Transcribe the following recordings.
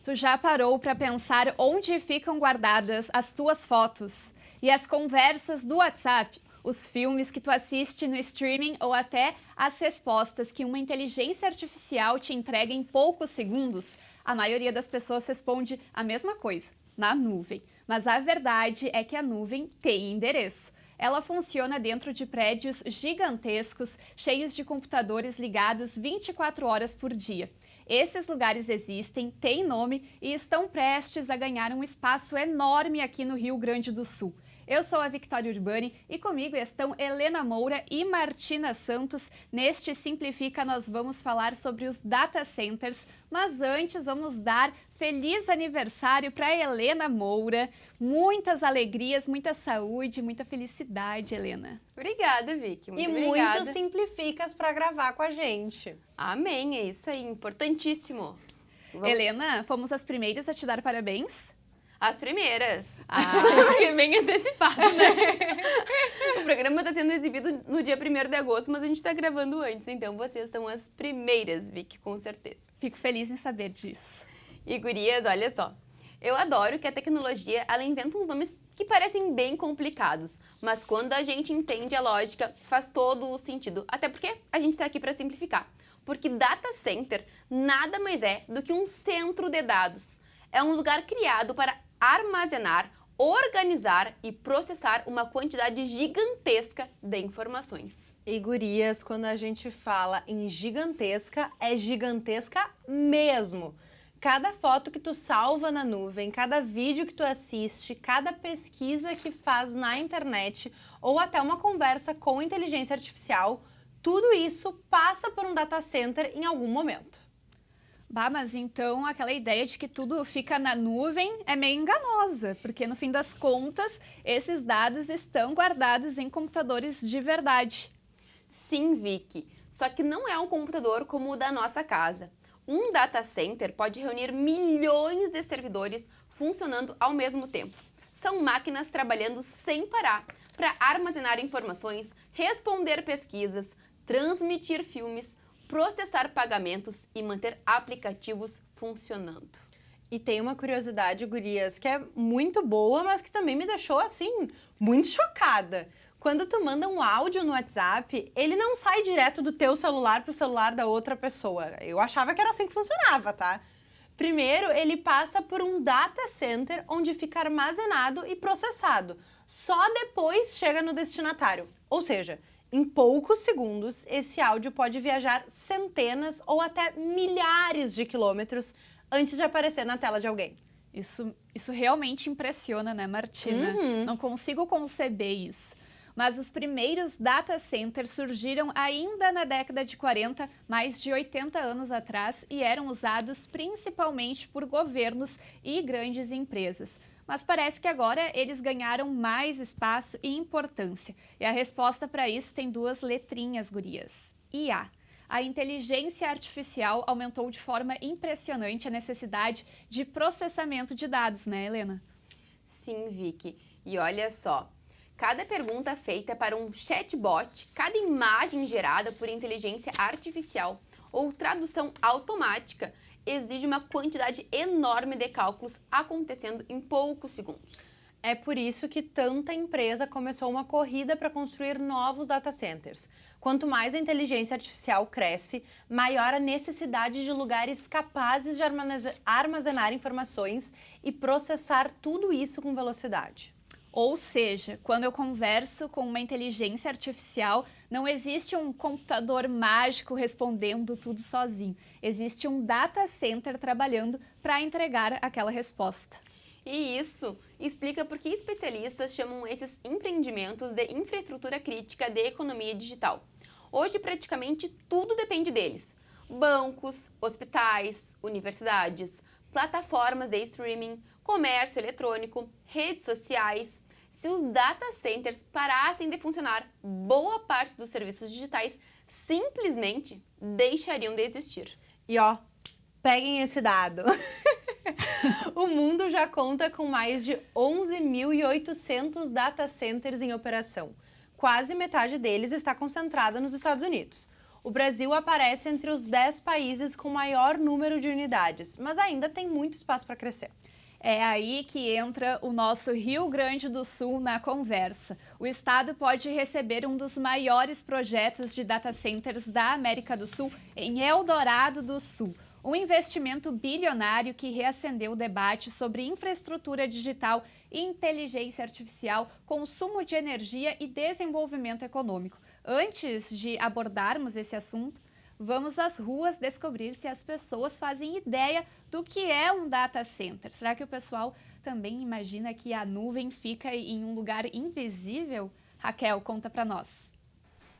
Tu já parou para pensar onde ficam guardadas as tuas fotos e as conversas do WhatsApp, os filmes que tu assiste no streaming ou até as respostas que uma inteligência artificial te entrega em poucos segundos? A maioria das pessoas responde a mesma coisa, na nuvem. Mas a verdade é que a nuvem tem endereço. Ela funciona dentro de prédios gigantescos, cheios de computadores ligados 24 horas por dia. Esses lugares existem, têm nome e estão prestes a ganhar um espaço enorme aqui no Rio Grande do Sul. Eu sou a Victoria Urbani e comigo estão Helena Moura e Martina Santos. Neste Simplifica nós vamos falar sobre os data centers, mas antes vamos dar feliz aniversário para Helena Moura. Muitas alegrias, muita saúde, muita felicidade, Helena. Obrigada, Vicky. Muito obrigada. Muito Simplificas para gravar com a gente. Amém, é isso aí, importantíssimo. Helena, fomos as primeiras a te dar parabéns? As primeiras. Bem antecipado, né? O programa está sendo exibido no dia 1º de agosto, mas a gente está gravando antes, então vocês são as primeiras, Vicky, com certeza. Fico feliz em saber disso. E gurias, olha só. Eu adoro que a tecnologia, ela inventa uns nomes que parecem bem complicados, mas quando a gente entende a lógica, faz todo o sentido. Até porque a gente está aqui para simplificar. Porque data center nada mais é do que um centro de dados. É um lugar criado para armazenar, organizar e processar uma quantidade gigantesca de informações. E gurias, quando a gente fala em gigantesca, é gigantesca mesmo. Cada foto que tu salva na nuvem, cada vídeo que tu assiste, cada pesquisa que faz na internet ou até uma conversa com inteligência artificial, tudo isso passa por um data center em algum momento. Bah, mas então aquela ideia de que tudo fica na nuvem é meio enganosa, porque no fim das contas, esses dados estão guardados em computadores de verdade. Sim, Vicky, só que não é um computador como o da nossa casa. Um data center pode reunir milhões de servidores funcionando ao mesmo tempo. São máquinas trabalhando sem parar para armazenar informações, responder pesquisas, transmitir filmes, processar pagamentos e manter aplicativos funcionando. E tem uma curiosidade, gurias, que é muito boa, mas que também me deixou, assim, muito chocada. Quando tu manda um áudio no WhatsApp, ele não sai direto do teu celular pro celular da outra pessoa. Eu achava que era assim que funcionava, tá? Primeiro, ele passa por um data center onde fica armazenado e processado. Só depois chega no destinatário. Ou seja, em poucos segundos, esse áudio pode viajar centenas ou até milhares de quilômetros antes de aparecer na tela de alguém. Isso realmente impressiona, né, Martina? Não consigo conceber isso. Mas os primeiros data centers surgiram ainda na década de 40, mais de 80 anos atrás, e eram usados principalmente por governos e grandes empresas. Mas parece que agora eles ganharam mais espaço e importância. E a resposta para isso tem duas letrinhas, gurias. IA. A inteligência artificial aumentou de forma impressionante a necessidade de processamento de dados, né, Helena? Sim, Vicky. E olha só, cada pergunta feita para um chatbot, cada imagem gerada por inteligência artificial ou tradução automática exige uma quantidade enorme de cálculos acontecendo em poucos segundos. É por isso que tanta empresa começou uma corrida para construir novos data centers. Quanto mais a inteligência artificial cresce, maior a necessidade de lugares capazes de armazenar informações e processar tudo isso com velocidade. Ou seja, quando eu converso com uma inteligência artificial, não existe um computador mágico respondendo tudo sozinho. Existe um data center trabalhando para entregar aquela resposta. E isso explica por que especialistas chamam esses empreendimentos de infraestrutura crítica de economia digital. Hoje, praticamente tudo depende deles. Bancos, hospitais, universidades, plataformas de streaming, comércio eletrônico, redes sociais. Se os data centers parassem de funcionar, boa parte dos serviços digitais simplesmente deixariam de existir. E ó, peguem esse dado. O mundo já conta com mais de 11.800 data centers em operação. Quase metade deles está concentrada nos Estados Unidos. O Brasil aparece entre os 10 países com maior número de unidades, mas ainda tem muito espaço para crescer. É aí que entra o nosso Rio Grande do Sul na conversa. O estado pode receber um dos maiores projetos de data centers da América do Sul em Eldorado do Sul. Um investimento bilionário que reacendeu o debate sobre infraestrutura digital, inteligência artificial, consumo de energia e desenvolvimento econômico. Antes de abordarmos esse assunto, vamos às ruas descobrir se as pessoas fazem ideia do que é um data center. Será que o pessoal também imagina que a nuvem fica em um lugar invisível? Raquel, conta pra nós.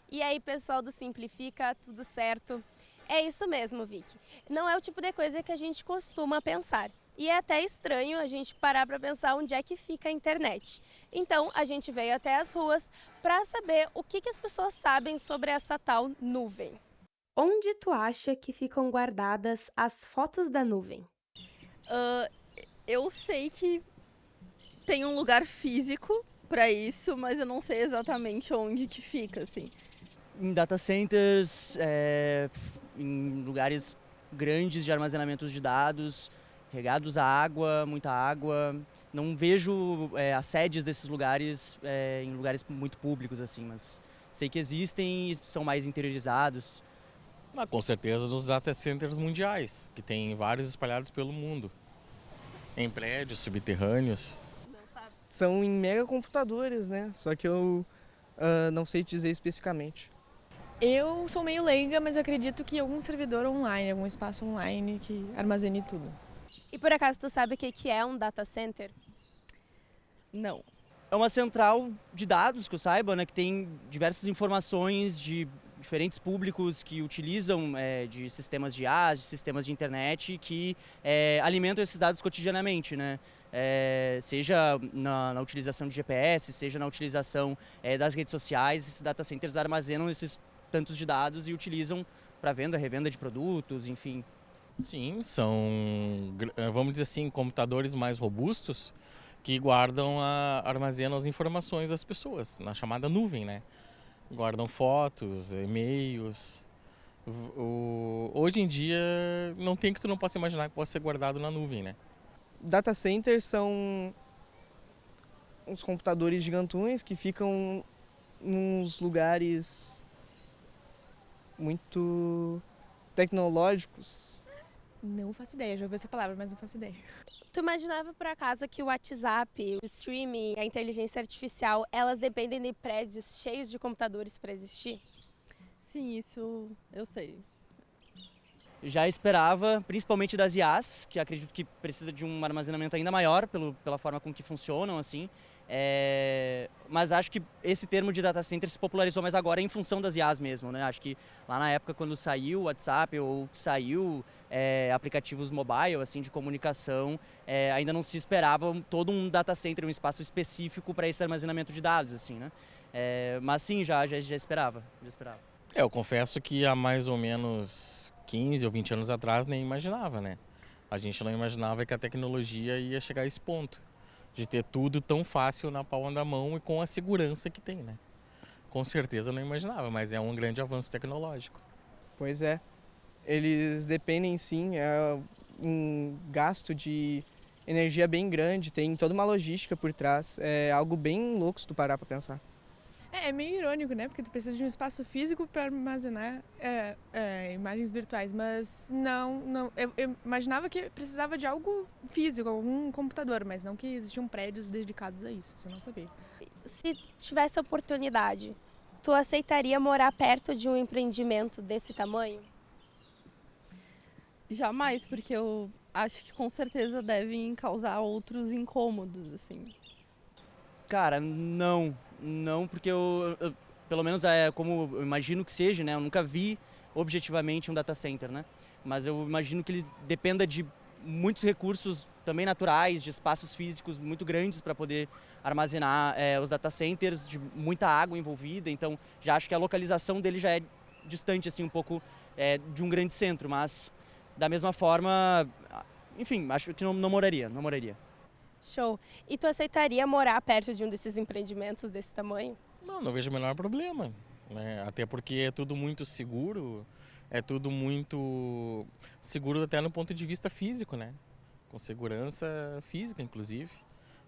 E aí, pessoal do Simplifica, tudo certo? É isso mesmo, Vicky. Não é o tipo de coisa que a gente costuma pensar. E é até estranho a gente parar para pensar onde é que fica a internet. Então, a gente veio até as ruas para saber o que as pessoas sabem sobre essa tal nuvem. Onde tu acha que ficam guardadas as fotos da nuvem? Eu sei que tem um lugar físico para isso, mas eu não sei exatamente onde que fica, assim. Em data centers, em lugares grandes de armazenamento de dados, regados a água, muita água. Não vejo as sedes desses lugares em lugares muito públicos, assim, mas sei que existem e são mais interiorizados. Com certeza dos data centers mundiais, que tem vários espalhados pelo mundo, em prédios subterrâneos. São em megacomputadores, né? Só que eu não sei dizer especificamente. Eu sou meio leiga, mas eu acredito que algum servidor online, algum espaço online que armazene tudo. E por acaso tu sabe o que é um data center? Não. É uma central de dados, que eu saiba, né, que tem diversas informações de diferentes públicos que utilizam de sistemas de IA, de sistemas de internet, que alimentam esses dados cotidianamente, né? Seja na utilização de GPS, seja na utilização das redes sociais, esses data centers armazenam esses tantos de dados e utilizam para venda, revenda de produtos, enfim. Sim, são, vamos dizer assim, computadores mais robustos que armazenam as informações das pessoas, na chamada nuvem, né? Guardam fotos, e-mails. Hoje em dia, não tem que tu não possa imaginar que possa ser guardado na nuvem, né? Data centers são uns computadores gigantões que ficam nos lugares muito tecnológicos. Não faço ideia, já ouvi essa palavra, mas não faço ideia. Tu imaginava por acaso que o WhatsApp, o streaming, a inteligência artificial, elas dependem de prédios cheios de computadores para existir? Sim, isso eu sei. Já esperava, principalmente das IAs, que acredito que precisa de um armazenamento ainda maior pela forma com que funcionam, assim. Mas acho que esse termo de data center se popularizou mais agora em função das IAs mesmo, né? Acho que lá na época quando saiu o WhatsApp ou saiu aplicativos mobile, assim, de comunicação, ainda não se esperava todo um data center, um espaço específico para esse armazenamento de dados, assim, né? Mas sim, já esperava. Eu confesso que há mais ou menos 15 ou 20 anos atrás nem imaginava, né? A gente não imaginava que a tecnologia ia chegar a esse ponto, de ter tudo tão fácil na palma da mão e com a segurança que tem, né? Com certeza não imaginava, mas é um grande avanço tecnológico. Pois é. Eles dependem, sim, um gasto de energia bem grande, tem toda uma logística por trás. É algo bem louco se tu parar para pensar. É meio irônico, né? Porque tu precisa de um espaço físico para armazenar imagens virtuais, mas não. Eu imaginava que precisava de algo físico, algum computador, mas não que existiam prédios dedicados a isso, você não sabia. Se tivesse oportunidade, tu aceitaria morar perto de um empreendimento desse tamanho? Jamais, porque eu acho que com certeza devem causar outros incômodos, assim. Cara, não, porque eu pelo menos como eu imagino que seja, né? Eu nunca vi objetivamente um data center, né? Mas eu imagino que ele dependa de muitos recursos também naturais, de espaços físicos muito grandes para poder armazenar os data centers, de muita água envolvida. Então, já acho que a localização dele já é distante assim um pouco de um grande centro, mas da mesma forma, enfim, acho que não moraria. Show. E tu aceitaria morar perto de um desses empreendimentos desse tamanho? Não vejo o menor problema. né? Até porque é tudo muito seguro, é tudo muito seguro até no ponto de vista físico, né? Com segurança física, inclusive.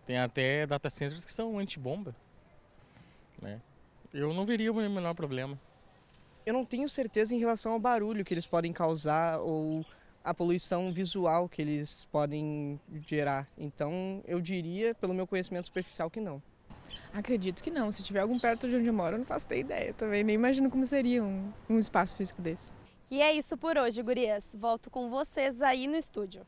Tem até data centers que são antibomba, né? Eu não veria o menor problema. Eu não tenho certeza em relação ao barulho que eles podem causar ou a poluição visual que eles podem gerar. Então, eu diria, pelo meu conhecimento superficial, que não. Acredito que não. Se tiver algum perto de onde eu moro, eu não faço nem ideia também. Nem imagino como seria um espaço físico desse. E é isso por hoje, gurias. Volto com vocês aí no estúdio.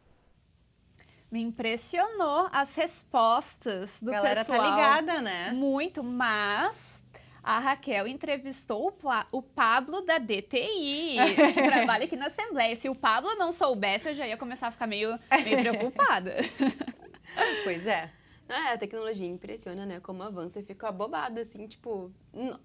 Me impressionou as respostas do Galera pessoal. tá ligada, né? Muito, mas a Raquel entrevistou o Pablo da DTI, que trabalha aqui na Assembleia. Se o Pablo não soubesse, eu já ia começar a ficar meio preocupada. Pois é. A tecnologia impressiona, né? Como avança e fica abobada, assim, tipo...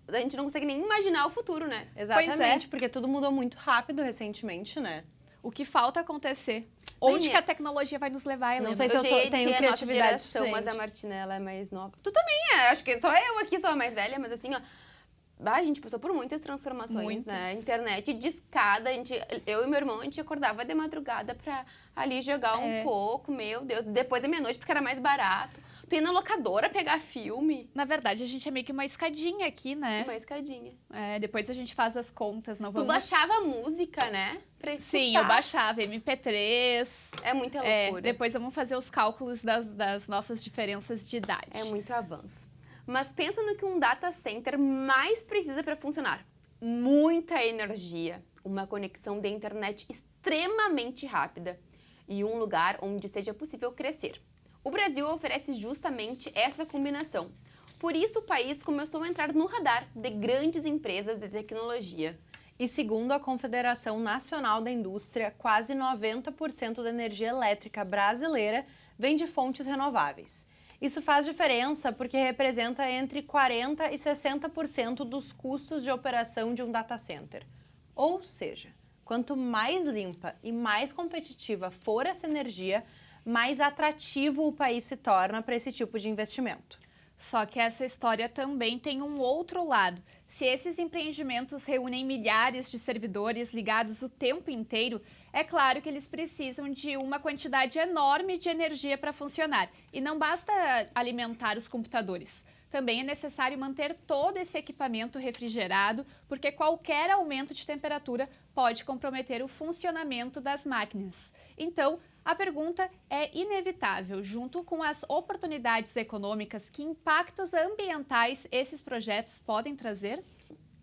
A gente não consegue nem imaginar o futuro, né? Exatamente, porque tudo mudou muito rápido recentemente, né? O que falta acontecer? Onde Nem que a tecnologia vai nos levar, Helena? Não sei se eu ia tenho dizer a nossa criatividade geração, mas suficiente. a Martina, ela é mais nova. Tu também é, acho que só eu aqui sou a mais velha, mas assim, ó... A gente passou por muitas transformações, né? Internet discada, eu e meu irmão, a gente acordava de madrugada pra ali jogar um pouco, meu Deus. Depois da meia-noite, porque era mais barato. Tu ia na locadora pegar filme. Na verdade, a gente é meio que uma escadinha aqui, né? Uma escadinha. Depois a gente faz as contas, não Tu vamos... baixava música, né? Pra escutar. Sim, eu baixava MP3. É muita loucura. Depois vamos fazer os cálculos das nossas diferenças de idade. É muito avanço. Mas pensa no que um data center mais precisa para funcionar. Muita energia, uma conexão de internet extremamente rápida e um lugar onde seja possível crescer. O Brasil oferece justamente essa combinação. Por isso, o país começou a entrar no radar de grandes empresas de tecnologia. E segundo a Confederação Nacional da Indústria, quase 90% da energia elétrica brasileira vem de fontes renováveis. Isso faz diferença porque representa entre 40% e 60% dos custos de operação de um data center. Ou seja, quanto mais limpa e mais competitiva for essa energia, mais atrativo o país se torna para esse tipo de investimento. Só que essa história também tem um outro lado. Se esses empreendimentos reúnem milhares de servidores ligados o tempo inteiro, é claro que eles precisam de uma quantidade enorme de energia para funcionar. E não basta alimentar os computadores. Também é necessário manter todo esse equipamento refrigerado, porque qualquer aumento de temperatura pode comprometer o funcionamento das máquinas. Então, a pergunta é inevitável, junto com as oportunidades econômicas, que impactos ambientais esses projetos podem trazer?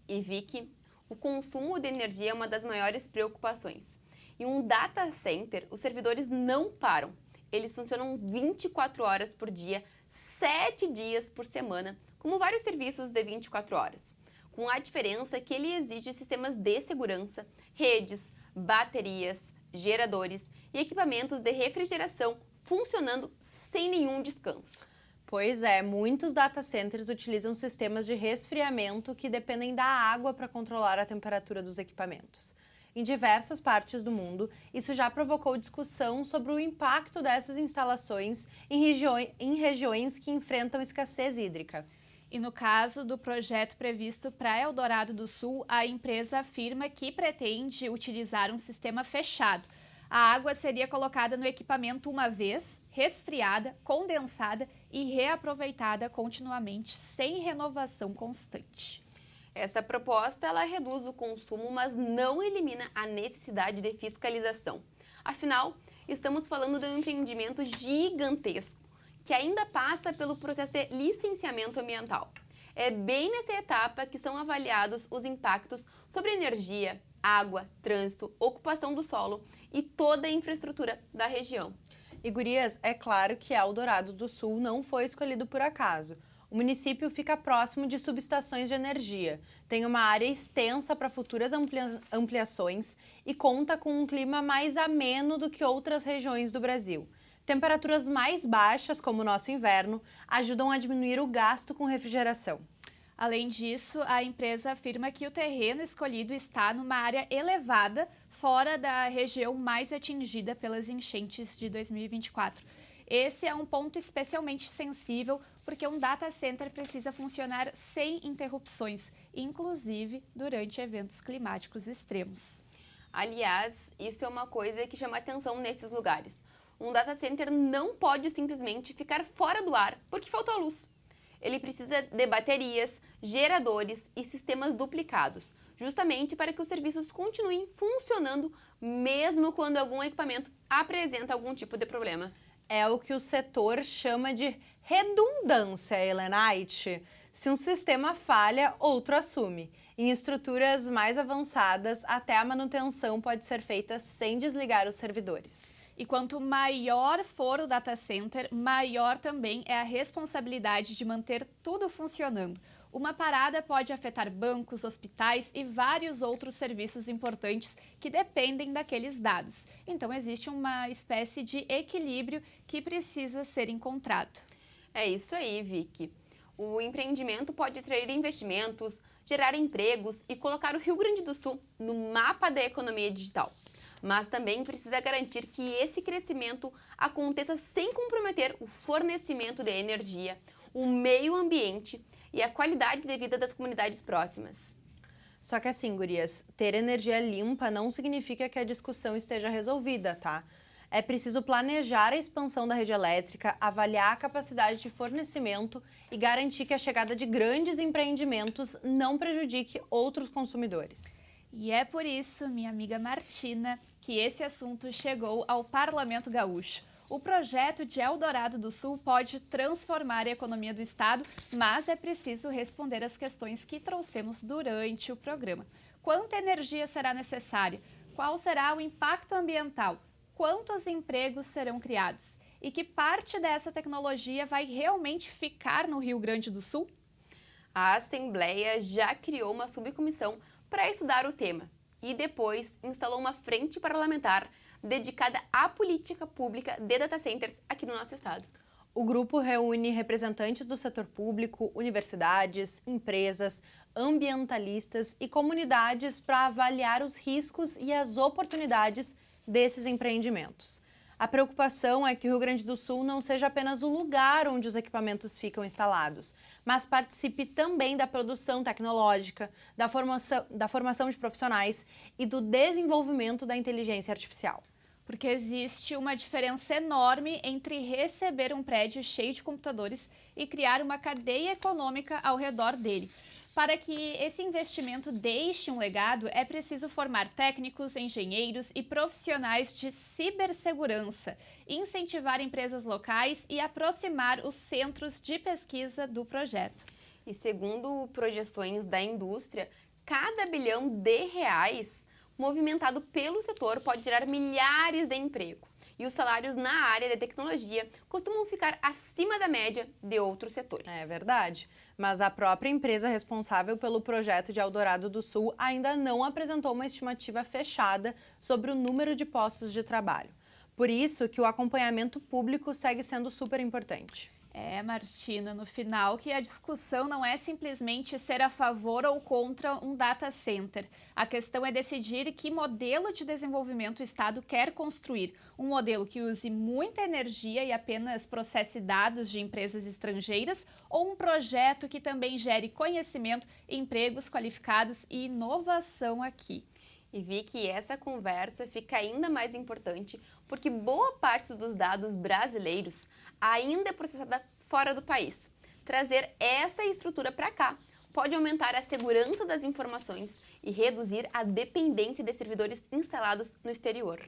E Vicky, o consumo de energia é uma das maiores preocupações. Em um data center, os servidores não param. Eles funcionam 24 horas por dia, 7 dias por semana, como vários serviços de 24 horas. Com a diferença que ele exige sistemas de segurança, redes, baterias, geradores e equipamentos de refrigeração funcionando sem nenhum descanso. Pois é, muitos data centers utilizam sistemas de resfriamento que dependem da água para controlar a temperatura dos equipamentos. Em diversas partes do mundo, isso já provocou discussão sobre o impacto dessas instalações em regiões que enfrentam escassez hídrica. E no caso do projeto previsto para Eldorado do Sul, a empresa afirma que pretende utilizar um sistema fechado. A água seria colocada no equipamento uma vez, resfriada, condensada e reaproveitada continuamente, sem renovação constante. Essa proposta ela reduz o consumo, mas não elimina a necessidade de fiscalização. Afinal, estamos falando de um empreendimento gigantesco, que ainda passa pelo processo de licenciamento ambiental. É bem nessa etapa que são avaliados os impactos sobre energia, água, trânsito, ocupação do solo e toda a infraestrutura da região. E gurias, é claro que Eldorado do Sul não foi escolhido por acaso. O município fica próximo de subestações de energia, tem uma área extensa para futuras ampliações e conta com um clima mais ameno do que outras regiões do Brasil. Temperaturas mais baixas, como o nosso inverno, ajudam a diminuir o gasto com refrigeração. Além disso, a empresa afirma que o terreno escolhido está numa área elevada, fora da região mais atingida pelas enchentes de 2024. Esse é um ponto especialmente sensível, porque um data center precisa funcionar sem interrupções, inclusive durante eventos climáticos extremos. Aliás, isso é uma coisa que chama atenção nesses lugares. Um data center não pode simplesmente ficar fora do ar porque faltou luz. Ele precisa de baterias, geradores e sistemas duplicados, justamente para que os serviços continuem funcionando mesmo quando algum equipamento apresenta algum tipo de problema. É o que o setor chama de redundância, Helenite. Se um sistema falha, outro assume. Em estruturas mais avançadas, até a manutenção pode ser feita sem desligar os servidores. E quanto maior for o data center, maior também é a responsabilidade de manter tudo funcionando. Uma parada pode afetar bancos, hospitais e vários outros serviços importantes que dependem daqueles dados. Então, existe uma espécie de equilíbrio que precisa ser encontrado. É isso aí, Vicky. O empreendimento pode atrair investimentos, gerar empregos e colocar o Rio Grande do Sul no mapa da economia digital. Mas também precisa garantir que esse crescimento aconteça sem comprometer o fornecimento de energia, o meio ambiente e a qualidade de vida das comunidades próximas. Só que assim, gurias, ter energia limpa não significa que a discussão esteja resolvida, tá? É preciso planejar a expansão da rede elétrica, avaliar a capacidade de fornecimento e garantir que a chegada de grandes empreendimentos não prejudique outros consumidores. E é por isso, minha amiga Martina, que esse assunto chegou ao Parlamento Gaúcho. O projeto de Eldorado do Sul pode transformar a economia do estado, mas é preciso responder às questões que trouxemos durante o programa. Quanta energia será necessária? Qual será o impacto ambiental? Quantos empregos serão criados? E que parte dessa tecnologia vai realmente ficar no Rio Grande do Sul? A Assembleia já criou uma subcomissão para estudar o tema e depois instalou uma frente parlamentar dedicada à política pública de data centers aqui no nosso estado. O grupo reúne representantes do setor público, universidades, empresas, ambientalistas e comunidades para avaliar os riscos e as oportunidades desses empreendimentos. A preocupação é que o Rio Grande do Sul não seja apenas o lugar onde os equipamentos ficam instalados, mas participe também da produção tecnológica, da formação de profissionais e do desenvolvimento da inteligência artificial. Porque existe uma diferença enorme entre receber um prédio cheio de computadores e criar uma cadeia econômica ao redor dele. Para que esse investimento deixe um legado, é preciso formar técnicos, engenheiros e profissionais de cibersegurança, incentivar empresas locais e aproximar os centros de pesquisa do projeto. E segundo projeções da indústria, cada bilhão de reais movimentado pelo setor pode gerar milhares de empregos. E os salários na área de tecnologia costumam ficar acima da média de outros setores. É verdade, mas a própria empresa responsável pelo projeto de Eldorado do Sul ainda não apresentou uma estimativa fechada sobre o número de postos de trabalho. Por isso que o acompanhamento público segue sendo super importante. É, Martina, no final que a discussão não é simplesmente ser a favor ou contra um data center. A questão é decidir que modelo de desenvolvimento o Estado quer construir. Um modelo que use muita energia e apenas processe dados de empresas estrangeiras ou um projeto que também gere conhecimento, empregos qualificados e inovação aqui. E vi que essa conversa fica ainda mais importante porque boa parte dos dados brasileiros ainda é processada fora do país. Trazer essa estrutura para cá pode aumentar a segurança das informações e reduzir a dependência de servidores instalados no exterior.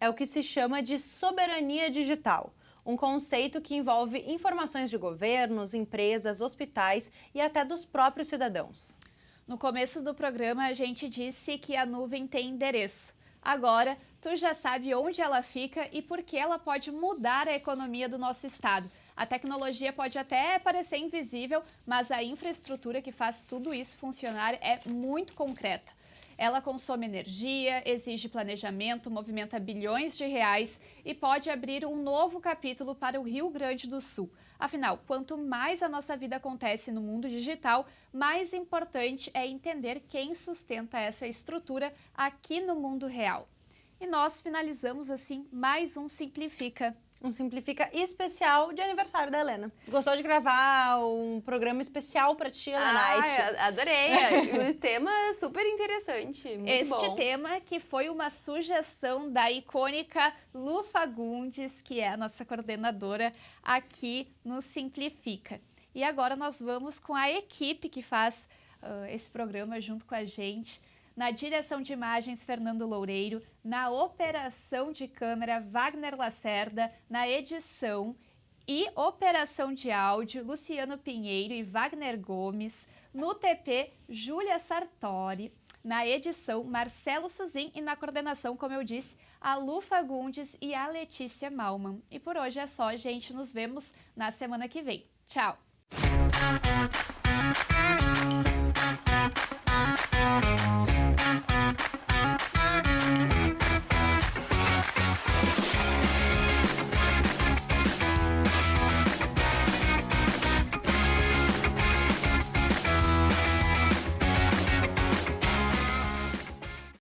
É o que se chama de soberania digital, um conceito que envolve informações de governos, empresas, hospitais e até dos próprios cidadãos. No começo do programa, a gente disse que a nuvem tem endereço. Agora, tu já sabe onde ela fica e por que ela pode mudar a economia do nosso estado. A tecnologia pode até parecer invisível, mas a infraestrutura que faz tudo isso funcionar é muito concreta. Ela consome energia, exige planejamento, movimenta bilhões de reais e pode abrir um novo capítulo para o Rio Grande do Sul. Afinal, quanto mais a nossa vida acontece no mundo digital, mais importante é entender quem sustenta essa estrutura aqui no mundo real. E nós finalizamos assim mais um Simplifica. Um Simplifica especial de aniversário da Helena. Gostou de gravar um programa especial pra ti, Helenite? Adorei. O tema é super interessante, muito bom. Este tema que foi uma sugestão da icônica Lu Fagundes, que é a nossa coordenadora aqui no Simplifica. E agora nós vamos com a equipe que faz esse programa junto com a gente. Na direção de imagens, Fernando Loureiro. Na operação de câmera, Wagner Lacerda. Na edição e operação de áudio, Luciano Pinheiro e Wagner Gomes. No TP, Júlia Sartori. Na edição, Marcelo Suzin. E na coordenação, como eu disse, a Lu Fagundes e a Letícia Malman. E por hoje é só, gente. Nos vemos na semana que vem. Tchau!